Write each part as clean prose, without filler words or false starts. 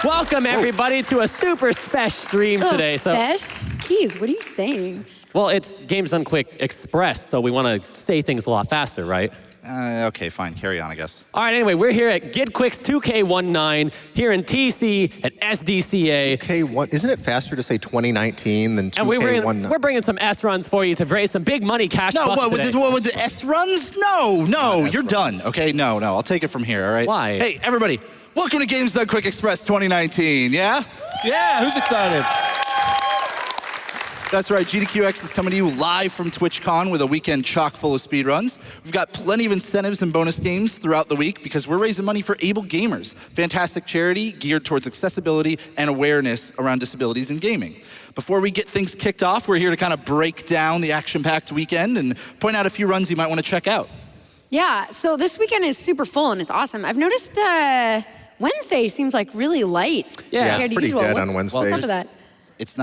Welcome, everybody, to a super special stream today. Keys, what are you saying? Well, it's Games Done Quick Express, so we want to say things a lot faster, right? Okay, fine. Carry on, I guess. All right, anyway, we're here at Get Quick's 2K19, here in TC at SDCA. Okay, isn't it faster to say 2019 than 2K19? And we're bringing some S-runs for you to raise some big money cash bucks today. What was it, S-runs? No, you're done, okay? No, I'll take it from here, all right? Why? Hey, everybody, welcome to Games Done Quick Express 2019, yeah? Yeah, who's excited? That's right, GDQX is coming to you live from TwitchCon with a weekend chock full of speedruns. We've got plenty of incentives and bonus games throughout the week because we're raising money for Able Gamers, fantastic charity geared towards accessibility and awareness around disabilities in gaming. Before we get things kicked off, we're here to kind of break down the action-packed weekend and point out a few runs you might want to check out. Yeah, so this weekend is super full and it's awesome. I've noticed Wednesday seems like really light. Yeah, compared it's to pretty usual. dead on Wednesday. What's up with that? It's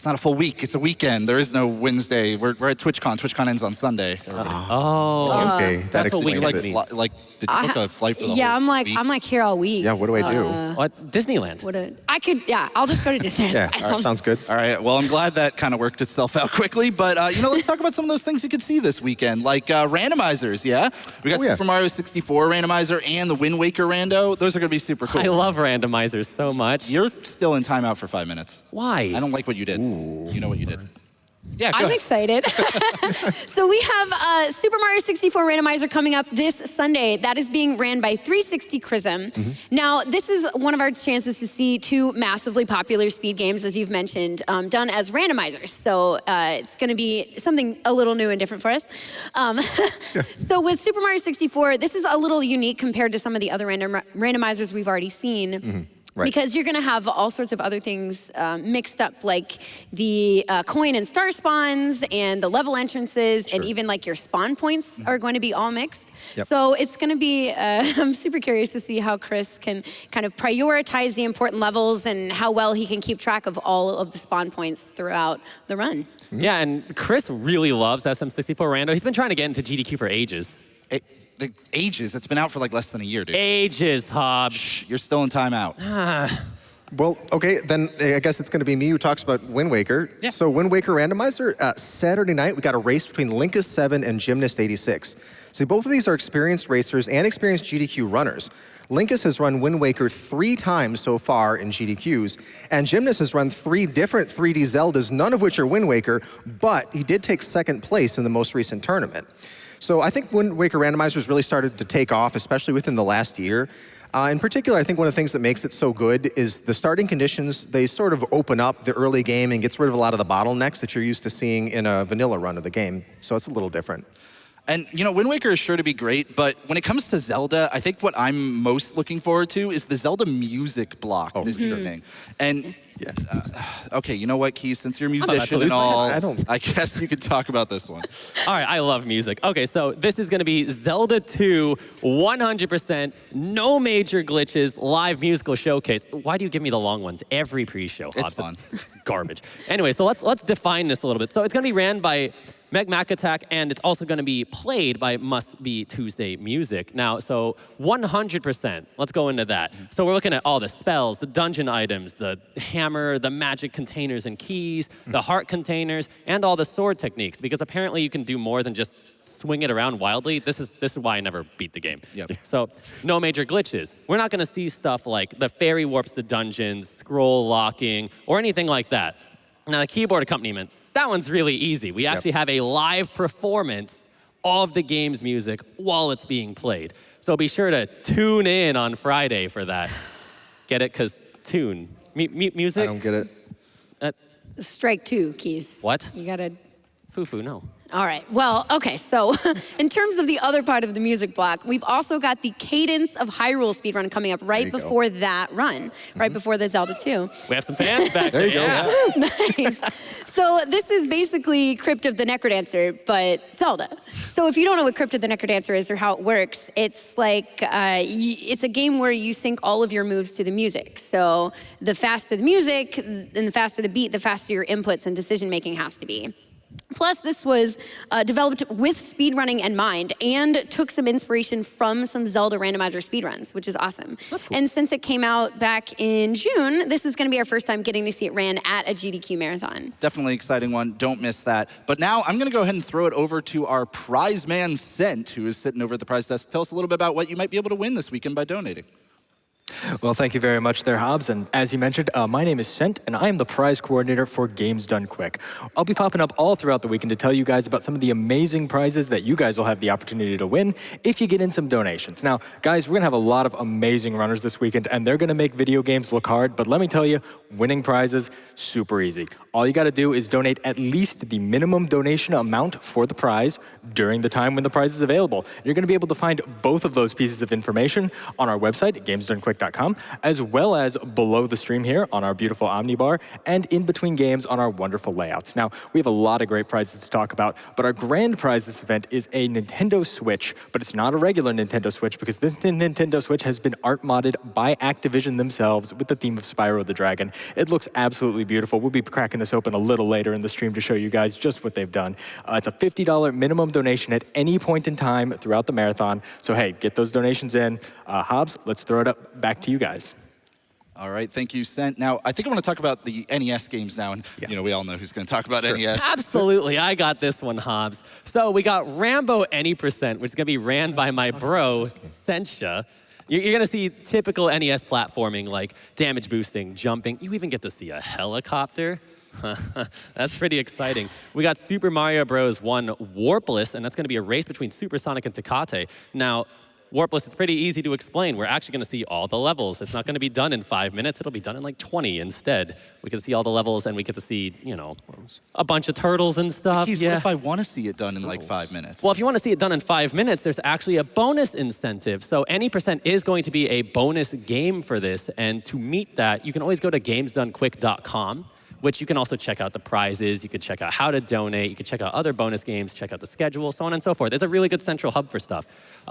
not a full week. It's a weekend. There is no Wednesday. We're at TwitchCon. TwitchCon ends on Sunday. Okay, that that's what we explains it. Like, did you book a flight for the Yeah, whole I'm week? like here all week. Yeah, what do I do? What? Disneyland. I'll just go to Disney. Yeah, all right, sounds good. All right, well, I'm glad that kind of worked itself out quickly, but, let's talk about some of those things you could see this weekend, like randomizers, yeah? We got Super Mario 64 randomizer and the Winwaker rando. Those are going to be super cool. I love randomizers so much. You're still in timeout for 5 minutes. Why? I don't like what you did. You know what you did. Yeah, go I'm ahead. excited. So we have Super Mario 64 randomizer coming up this Sunday. That is being ran by 360 Chrism. Now, this is one of our chances to see two massively popular speed games, as you've mentioned, done as randomizers. So it's going to be something a little new and different for us. So with Super Mario 64, this is a little unique compared to some of the other randomizers we've already seen. Right. Because you're going to have all sorts of other things mixed up, like the coin and star spawns and the level entrances, and even like your spawn points are going to be all mixed. Yep. So it's going to be, I'm super curious to see how Chris can kind of prioritize the important levels and how well he can keep track of all of the spawn points throughout the run. Yeah, and Chris really loves SM64 Rando. He's been trying to get into GDQ for ages. Ages. It's been out for like less than a year, dude. Ages, Hob. Shh, you're still in timeout. Well, okay, then I guess it's going to be me who talks about Wind Waker. Yeah. So Wind Waker Randomizer, Saturday night, we got a race between Linkus 7 and Gymnast 86. So both of these are experienced racers and experienced GDQ runners. Linkus has run Wind Waker 3 times so far in GDQs, and Gymnast has run 3 different 3D Zeldas, none of which are Wind Waker, but he did take 2nd place in the most recent tournament. So I think Wind Waker Randomizers really started to take off, especially within the last year. In particular, I think one of the things that makes it so good is the starting conditions. They sort of open up the early game and gets rid of a lot of the bottlenecks that you're used to seeing in a vanilla run of the game. So it's a little different. And, Wind Waker is sure to be great, but when it comes to Zelda, I think what I'm most looking forward to is the Zelda music block this evening. And, okay, you know what, Keith, since you're a musician and all, I guess you could talk about this one. All right, I love music. Okay, so this is going to be Zelda 2, 100%, no major glitches, live musical showcase. Why do you give me the long ones every pre-show? It's fun. Garbage. Anyway, so let's define this a little bit. So it's going to be ran by Meg Mac Attack, and it's also going to be played by Must Be Tuesday Music. Now, so 100%, let's go into that. So we're looking at all the spells, the dungeon items, the hammer, the magic containers and keys, the heart containers, and all the sword techniques, because apparently you can do more than just swing it around wildly. This is why I never beat the game. Yep. So no major glitches. We're not going to see stuff like the fairy warps to dungeons, scroll locking, or anything like that. Now, the keyboard accompaniment, that one's really easy. We actually have a live performance of the game's music while it's being played. So be sure to tune in on Friday for that. Get it? Because tune. Music? I don't get it. Strike 2, Keys. What? You got to... Foo-foo, no. All right, well, okay, so in terms of the other part of the music block, we've also got the Cadence of Hyrule speedrun coming up right before that run, right before the Zelda 2. We have some fans back there. There you go. Yeah. Nice. So this is basically Crypt of the Necrodancer, but Zelda. So if you don't know what Crypt of the Necrodancer is or how it works, it's like, it's a game where you sync all of your moves to the music. So the faster the music and the faster the beat, the faster your inputs and decision making has to be. Plus, this was developed with speedrunning in mind and took some inspiration from some Zelda randomizer speedruns, which is awesome. That's cool. And since it came out back in June, this is going to be our first time getting to see it ran at a GDQ marathon. Definitely exciting one. Don't miss that. But now I'm going to go ahead and throw it over to our prize man, Sent, who is sitting over at the prize desk. Tell us a little bit about what you might be able to win this weekend by donating. Well, thank you very much there, Hobbs. And as you mentioned, my name is Sent, and I am the prize coordinator for Games Done Quick. I'll be popping up all throughout the weekend to tell you guys about some of the amazing prizes that you guys will have the opportunity to win if you get in some donations. Now, guys, we're going to have a lot of amazing runners this weekend, and they're going to make video games look hard. But let me tell you, winning prizes, super easy. All you got to do is donate at least the minimum donation amount for the prize during the time when the prize is available. You're going to be able to find both of those pieces of information on our website at gamesdonequick.com, as well as below the stream here on our beautiful Omnibar, and in between games on our wonderful layouts. Now, we have a lot of great prizes to talk about, but our grand prize this event is a Nintendo Switch, but it's not a regular Nintendo Switch because this Nintendo Switch has been art modded by Activision themselves with the theme of Spyro the Dragon. It looks absolutely beautiful. We'll be cracking this open a little later in the stream to show you guys just what they've done. It's a $50 minimum donation at any point in time throughout the marathon. So hey, get those donations in. Hobbs, let's throw it up back to you guys. All right, thank you, Sent. Now, I think I want to talk about the NES games now, and we all know who's going to talk about NES. Absolutely, I got this one, Hobbs. So we got Rambo Any Percent, which is going to be ran by my bro, Sentia. You're going to see typical NES platforming like damage boosting, jumping. You even get to see a helicopter. That's pretty exciting. We got Super Mario Bros. 1 Warpless, and that's going to be a race between Supersonic and Tecate. Now, Warpless is pretty easy to explain. We're actually going to see all the levels. It's not going to be done in 5 minutes. It'll be done in like 20 instead. We can see all the levels, and we get to see, a bunch of turtles and stuff. What if I want to see it done in like 5 minutes? Well, if you want to see it done in 5 minutes, there's actually a bonus incentive. So any percent is going to be a bonus game for this. And to meet that, you can always go to gamesdonequick.com, which you can also check out the prizes. You can check out how to donate. You can check out other bonus games, check out the schedule, so on and so forth. It's a really good central hub for stuff.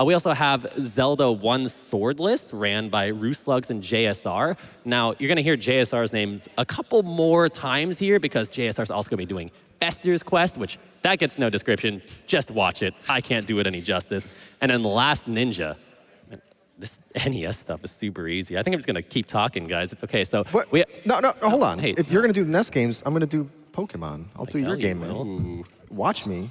We also have Zelda 1 Swordless, ran by Rooslugs and JSR. Now, you're going to hear JSR's names a couple more times here because JSR's also going to be doing Fester's Quest, which that gets no description. Just watch it. I can't do it any justice. And then Last Ninja. This NES stuff is super easy. I think I'm just going to keep talking, guys. It's okay. So No, hold on. Hey, if you're going to do NES games, I'm going to do Pokemon. I'll do your game, man. Watch me.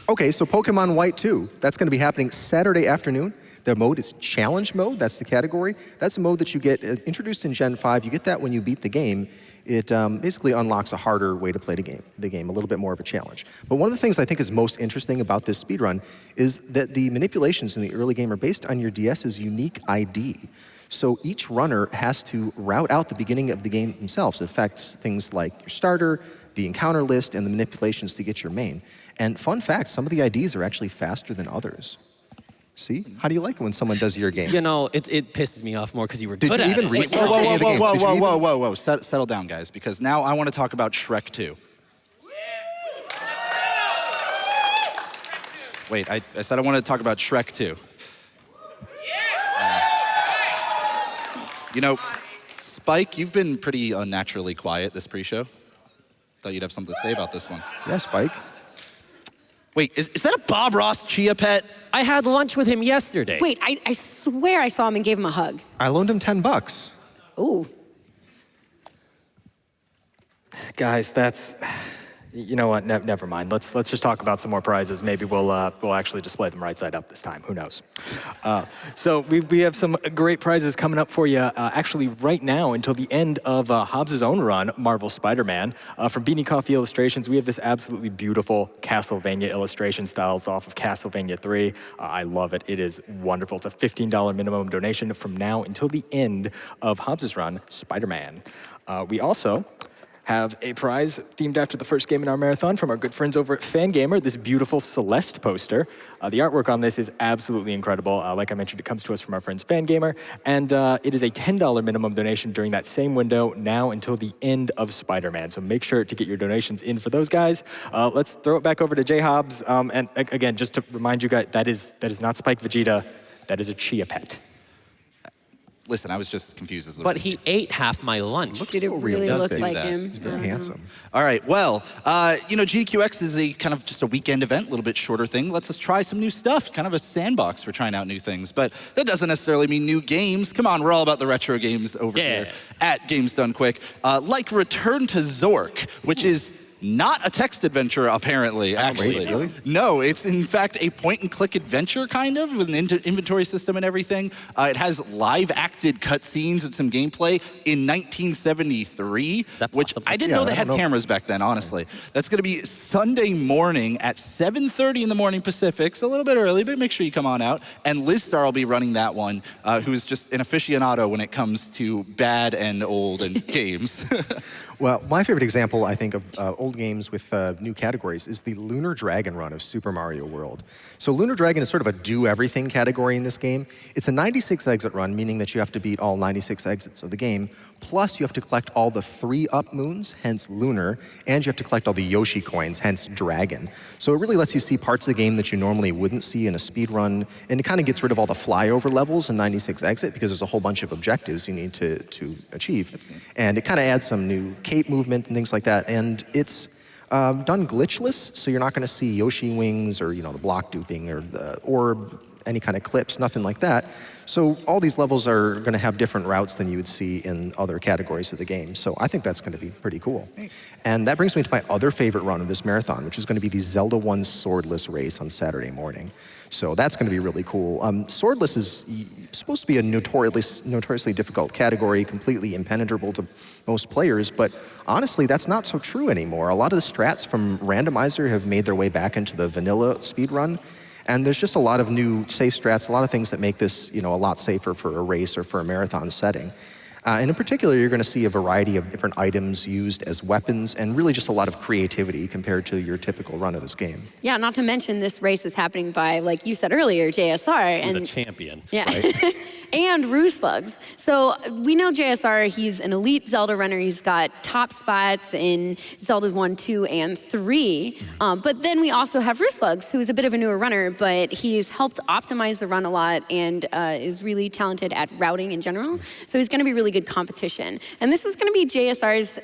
Okay, so Pokemon White 2. That's going to be happening Saturday afternoon. The mode is Challenge Mode. That's the category. That's a mode that you get introduced in Gen 5. You get that when you beat the game. It basically unlocks a harder way to play the game, a little bit more of a challenge. But one of the things I think is most interesting about this speedrun is that the manipulations in the early game are based on your DS's unique ID. So each runner has to route out the beginning of the game themselves. It affects things like your starter, the encounter list, and the manipulations to get your main. And fun fact, some of the IDs are actually faster than others. See? How do you like it when someone does your game? It pisses me off more because you were good at it. Did you even read Whoa. Settle down, guys, because now I want to talk about Shrek 2. Wait, I said I wanted to talk about Shrek 2. Spike, you've been pretty unnaturally quiet this pre-show. Thought you'd have something to say about this one. Yeah, Spike. Wait, is that a Bob Ross Chia pet? I had lunch with him yesterday. Wait, I swear I saw him and gave him a hug. I loaned him $10. Ooh. Guys, that's... You know what? Never mind. Let's just talk about some more prizes. Maybe we'll actually display them right side up this time. Who knows? So we have some great prizes coming up for you. Actually, right now until the end of Hobbs' own run, Marvel Spider-Man. From Beanie Coffee Illustrations, we have this absolutely beautiful Castlevania illustration styles off of Castlevania 3. I love it. It is wonderful. It's a $15 minimum donation from now until the end of Hobbs' run, Spider-Man. We also have a prize themed after the first game in our marathon from our good friends over at Fangamer, this beautiful Celeste poster. The artwork on this is absolutely incredible. Like I mentioned, it comes to us from our friends Fangamer, and it is a $10 minimum donation during that same window now until the end of Spider-Man. So make sure to get your donations in for those guys. Let's throw it back over to J Hobbs. And again, just to remind you guys, that is not Spike Vegeta. That is a Chia pet. listen, I was just confused as But he ate half my lunch. Dude, it really realistic. looks like That. him. He's very handsome. All right, well, GQX is a kind of just a weekend event, a little bit shorter thing. Lets us try some new stuff, kind of a sandbox for trying out new things. But that doesn't necessarily mean new games. Come on, we're all about the retro games over here at Games Done Quick. Like Return to Zork, which is not a text adventure, apparently, actually. Wait, really? No, it's in fact a point-and-click adventure, kind of, with an inventory system and everything. It has live-acted cutscenes and some gameplay in 1973, which I didn't know they had cameras back then, honestly. That's going to be Sunday morning at 7:30 in the morning Pacific, so a little bit early, but make sure you come on out. And Liz Star will be running that one, who's just an aficionado when it comes to bad and old and games. Well, my favorite example, I think, of old games with new categories is the Lunar Dragon run of Super Mario World. So Lunar Dragon is sort of a do-everything category in this game. It's a 96 exit run, meaning that you have to beat all 96 exits of the game, plus you have to collect all the 3 up moons, hence Lunar, and you have to collect all the Yoshi coins, hence Dragon. So it really lets you see parts of the game that you normally wouldn't see in a speed run, and it kind of gets rid of all the flyover levels in 96 exit because there's a whole bunch of objectives you need to achieve. And it kind of adds some new cape movement and things like that, and it's done glitchless, so you're not going to see Yoshi wings or the block duping or the orb, any kind of clips, nothing like that. So all these levels are going to have different routes than you would see in other categories of the game. So I think that's going to be pretty cool. And that brings me to my other favorite run of this marathon, which is going to be the Zelda 1 Swordless race on Saturday morning. So that's going to be really cool. Swordless is supposed to be a notoriously difficult category, completely impenetrable to most players, but honestly, that's not so true anymore. A lot of the strats from Randomizer have made their way back into the vanilla speedrun, and there's just a lot of new safe strats, a lot of things that make this a lot safer for a race or for a marathon setting. And in particular, you're going to see a variety of different items used as weapons and really just a lot of creativity compared to your typical run of this game. Yeah, not to mention this race is happening by, like you said earlier, JSR. He's a champion. Yeah. Right? And Rooslugs. So we know JSR, he's an elite Zelda runner. He's got top spots in Zelda 1, 2, and 3. But then we also have Rooslugs, who's a bit of a newer runner, but he's helped optimize the run a lot and is really talented at routing in general. So he's going to be really good competition. And this is going to be JSR's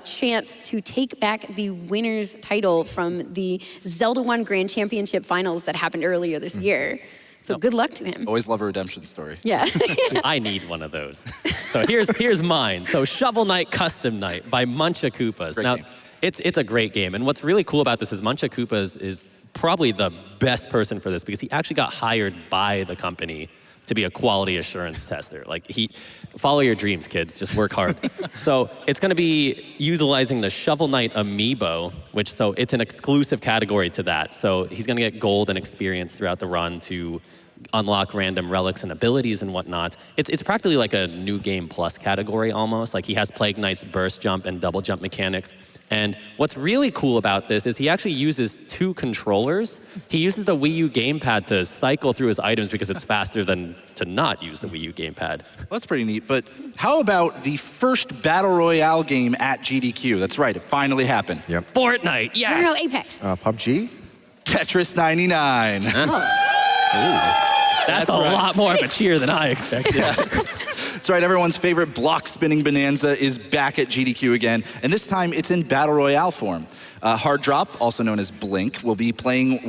chance to take back the winner's title from the Zelda 1 Grand Championship Finals that happened earlier this year. So good luck to him. Always love a redemption story. Yeah. I need one of those. So here's mine. So Shovel Knight Custom Night by Munchakoopas. Now, it's a great game. And what's really cool about this is Munchakoopas is probably the best person for this because he actually got hired by the company to be a quality assurance tester. Like, follow your dreams, kids. Just work hard. So it's going to be utilizing the Shovel Knight amiibo, so it's an exclusive category to that. So he's going to get gold and experience throughout the run to unlock random relics and abilities and whatnot. It's practically like a new game plus category almost. Like, he has Plague Knight's burst jump and double jump mechanics. And what's really cool about this is he actually uses 2 controllers. He uses the Wii U gamepad to cycle through his items because it's faster than to not use the Wii U gamepad. Well, that's pretty neat, but how about the first Battle Royale game at GDQ? That's right, it finally happened. Yep. Fortnite, yes! No, Apex. PUBG? Tetris 99. That's a lot more of a cheer than I expected. That's right, everyone's favorite block spinning bonanza is back at GDQ again, and this time it's in Battle Royale form. Hard Drop, also known as Blink, will be playing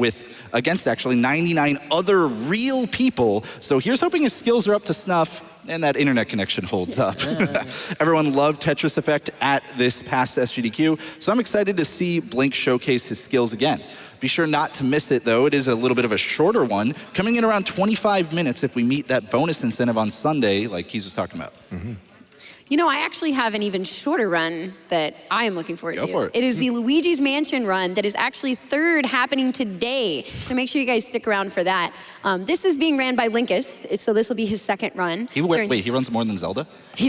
against actually 99 other real people, so here's hoping his skills are up to snuff and that internet connection holds up. Everyone loved Tetris Effect at this past SGDQ, so I'm excited to see Blink showcase his skills again. Be sure not to miss it, though. It is a little bit of a shorter one, coming in around 25 minutes if we meet that bonus incentive on Sunday, like Keys was talking about. You know, I actually have an even shorter run that I am looking forward to. Go for it. It is the Luigi's Mansion run that is actually 3rd happening today. So make sure you guys stick around for that. This is being ran by Linkus, so this will be his 2nd run. Wait, he runs more than Zelda?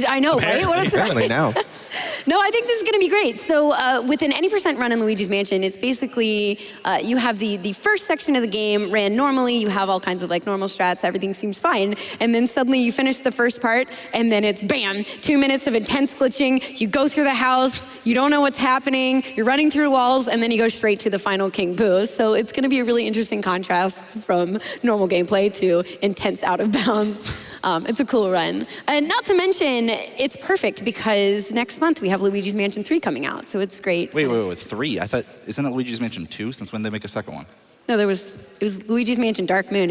I know, right? What a surprise. Apparently now. No, I think this is going to be great. So with an any % run in Luigi's Mansion, it's basically you have the first section of the game ran normally. You have all kinds of like normal strats. Everything seems fine. And then suddenly you finish the first part and then it's bam, 2 minutes of intense glitching. You go through the house. You don't know what's happening. You're running through walls and then you go straight to the final King Boo. So it's going to be a really interesting contrast from normal gameplay to intense out of bounds. It's a cool run. And not to mention, it's perfect because next month we have Luigi's Mansion 3 coming out, so it's great. Wait, 3? I thought, isn't it Luigi's Mansion 2? Since when did they make a second one? No, it was Luigi's Mansion Dark Moon.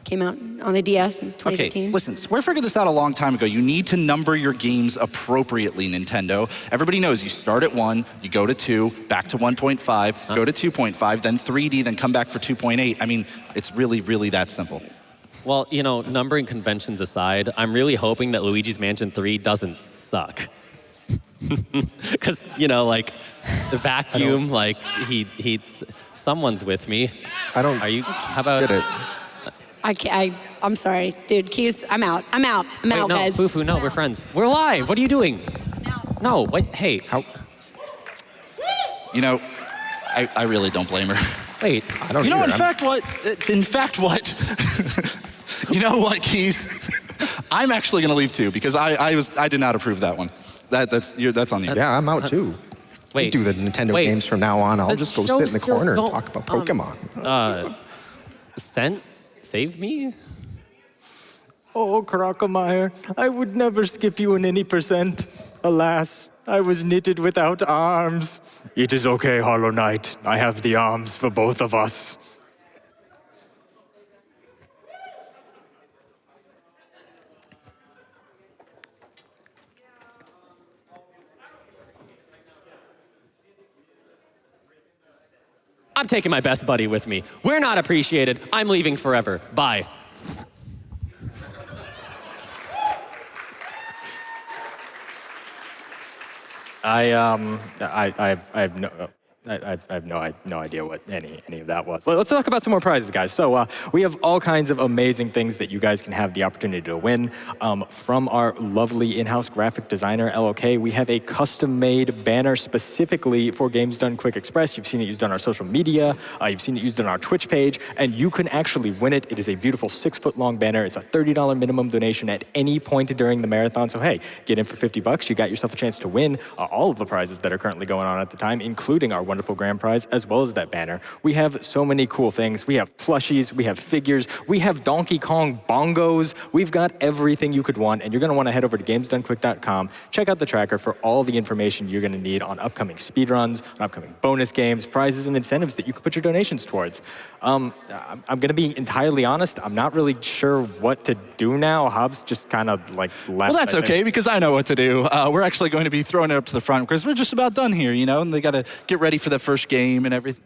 Came out on the DS in 2015. Okay, listen, Square figured this out a long time ago. You need to number your games appropriately, Nintendo. Everybody knows you start at 1, you go to 2, back to 1.5, go to 2.5, then 3D, then come back for 2.8. I mean, it's really, really that simple. Well, you know, numbering conventions aside, I'm really hoping that Luigi's Mansion 3 doesn't suck. Because, you know, like, the vacuum, like, someone's with me. How about... Get it. I'm sorry, dude. Keys, I'm out. I'm out, no, guys. Fufu, no, we're friends. We're live. What are you doing? I'm out. No, wait, hey. You know, I really don't blame her. Wait. I don't You know, either. in fact, what? You know what, Keys? I'm actually going to leave too because I did not approve that one. That's on you. Yeah, I'm out too. Wait. We do the Nintendo games from now on. I'll just go sit in the corner and talk about Pokemon. Sent? Save me? Oh, Crocomire, I would never skip you in any percent. Alas, I was knitted without arms. It is okay, Hollow Knight. I have the arms for both of us. I'm taking my best buddy with me. We're not appreciated. I'm leaving forever. Bye. I have no idea what any of that was. Let's talk about some more prizes, guys. So we have all kinds of amazing things that you guys can have the opportunity to win. From our lovely in-house graphic designer, LOK, we have a custom-made banner specifically for Games Done Quick Express. You've seen it used on our social media. You've seen it used on our Twitch page, and you can actually win it. It is a beautiful 6-foot-long banner. It's a $30 minimum donation at any point during the marathon. So hey, get in for $50. You got yourself a chance to win all of the prizes that are currently going on at the time, including our wonderful grand prize, as well as that banner. We have so many cool things. We have plushies, we have figures, we have Donkey Kong bongos. We've got everything you could want, and you're gonna wanna head over to GamesDoneQuick.com, check out the tracker for all the information you're gonna need on upcoming speedruns, on upcoming bonus games, prizes, and incentives that you can put your donations towards. I'm gonna be entirely honest, I'm not really sure what to do now. Hobbs just kind of like left. Well, that's okay because I know what to do. We're actually going to be throwing it up to the front because we're just about done here, you know, and they got to get ready for the first game and everything.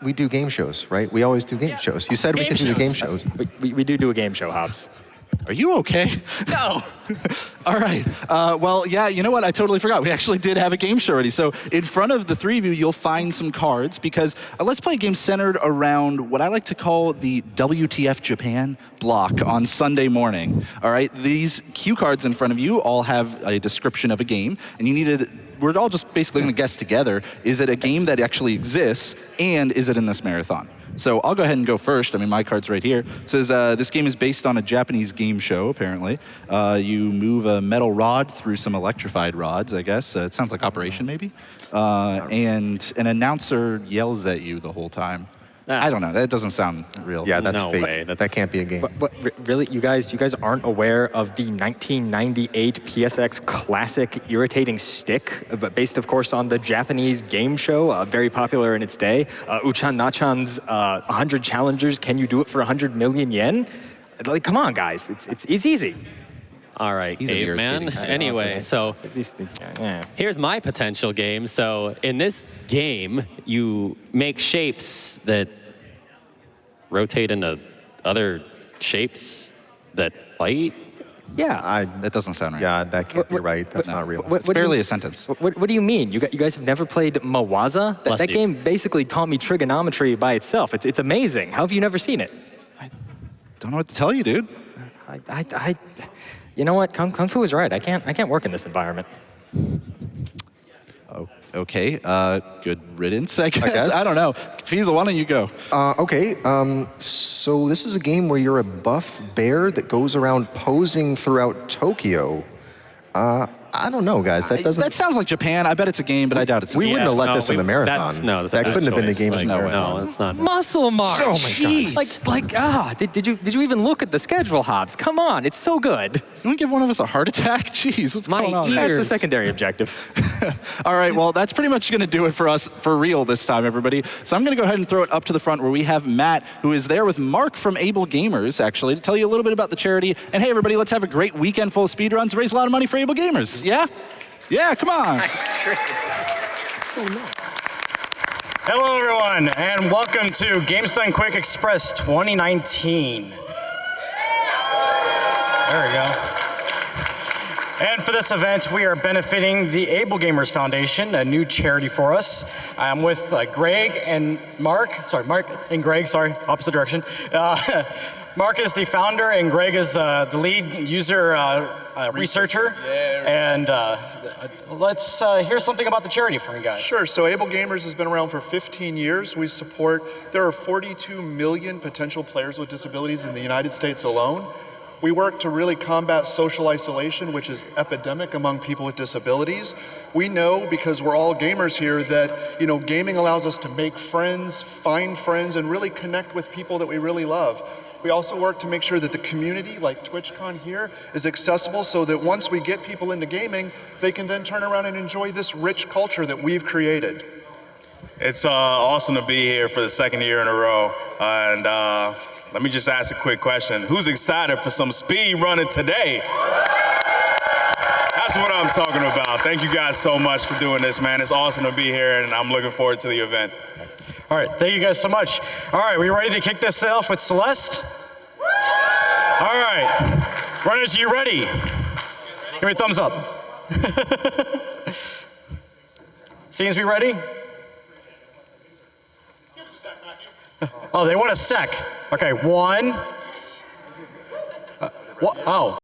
We do game shows, right? We always do game shows. You said we could do the game shows. We do a game show, Hobbs. Are you okay? No. All right. Well, yeah, you know what? I totally forgot. We actually did have a game show already. So in front of the three of you, you'll find some cards because a Let's Play game centered around what I like to call the WTF Japan block on Sunday morning. All right. These cue cards in front of you all have a description of a game, and you need to. We're all just basically going to guess together, is it a game that actually exists, and is it in this marathon? So I'll go ahead and go first. I mean, my card's right here. It says, this game is based on a Japanese game show, apparently. You move a metal rod through some electrified rods, I guess. It sounds like Operation, maybe. And an announcer yells at you the whole time. I don't know. That doesn't sound real. Yeah, that's No fake. way. That can't be a game. But really, you guys aren't aware of the 1998 PSX classic irritating stick, but based, of course, on the Japanese game show, very popular in its day. Uchan Nachan's 100 Challengers, Can You Do It for 100 Million Yen? Like, come on, guys. It's easy. All right, He's an caveman. irritating Anyway, so here's my potential game. So in this game, you make shapes that rotate into other shapes that fight. Yeah. That doesn't sound right. Yeah, that can't be right. That's not real. It's barely a sentence. What do you mean? You guys have never played Mawaza? That game basically taught me trigonometry by itself. It's amazing. How have you never seen it? I don't know what to tell you, dude. You know what? Kung Fu is right. I can't work in this environment. Oh, okay. Good riddance, I guess. I don't know. Fiesel, why don't you go? Okay, so this is a game where you're a buff bear that goes around posing throughout Tokyo. I I don't know, guys. That doesn't. That sounds like Japan. I bet it's a game, but I doubt it's a We game. wouldn't have let no, this in the marathon. That's that a bad couldn't have been the choice. game of the Like, marathon. No, it's not. Muscle March. Oh my God. Did you even look at the schedule, Hobbs? Come on, it's so good. You want to give one of us a heart attack? Jeez, what's going on? That's the secondary objective. All right, well, that's pretty much going to do it for us for real this time, everybody. So I'm going to go ahead and throw it up to the front where we have Matt, who is there with Mark from Able Gamers, actually, to tell you a little bit about the charity. And hey, everybody, let's have a great weekend full of speedruns, raise a lot of money for Able Gamers. Yeah? Yeah, come on. Hello, everyone, and welcome to Games Done Quick Express 2019. There we go. And for this event, we are benefiting the Able Gamers Foundation, a new charity for us. I'm with Greg and Mark and Greg, opposite direction. Mark is the founder, and Greg is the lead user researcher. And let's hear something about the charity from you guys. Sure, so Able Gamers has been around for 15 years. There are 42 million potential players with disabilities in the United States alone. We work to really combat social isolation, which is epidemic among people with disabilities. We know, because we're all gamers here, that gaming allows us to make friends, find friends, and really connect with people that we really love. We also work to make sure that the community, like TwitchCon here, is accessible so that once we get people into gaming, they can then turn around and enjoy this rich culture that we've created. It's awesome to be here for the second year in a row. And let me just ask a quick question. Who's excited for some speed running today? That's what I'm talking about. Thank you guys so much for doing this, man. It's awesome to be here, and I'm looking forward to the event. All right, thank you guys so much. All right, we ready to kick this off with Celeste? All right, runners, you ready? Give me a thumbs up. Scenes, we ready? Oh, they want a sec. Okay, one. Oh.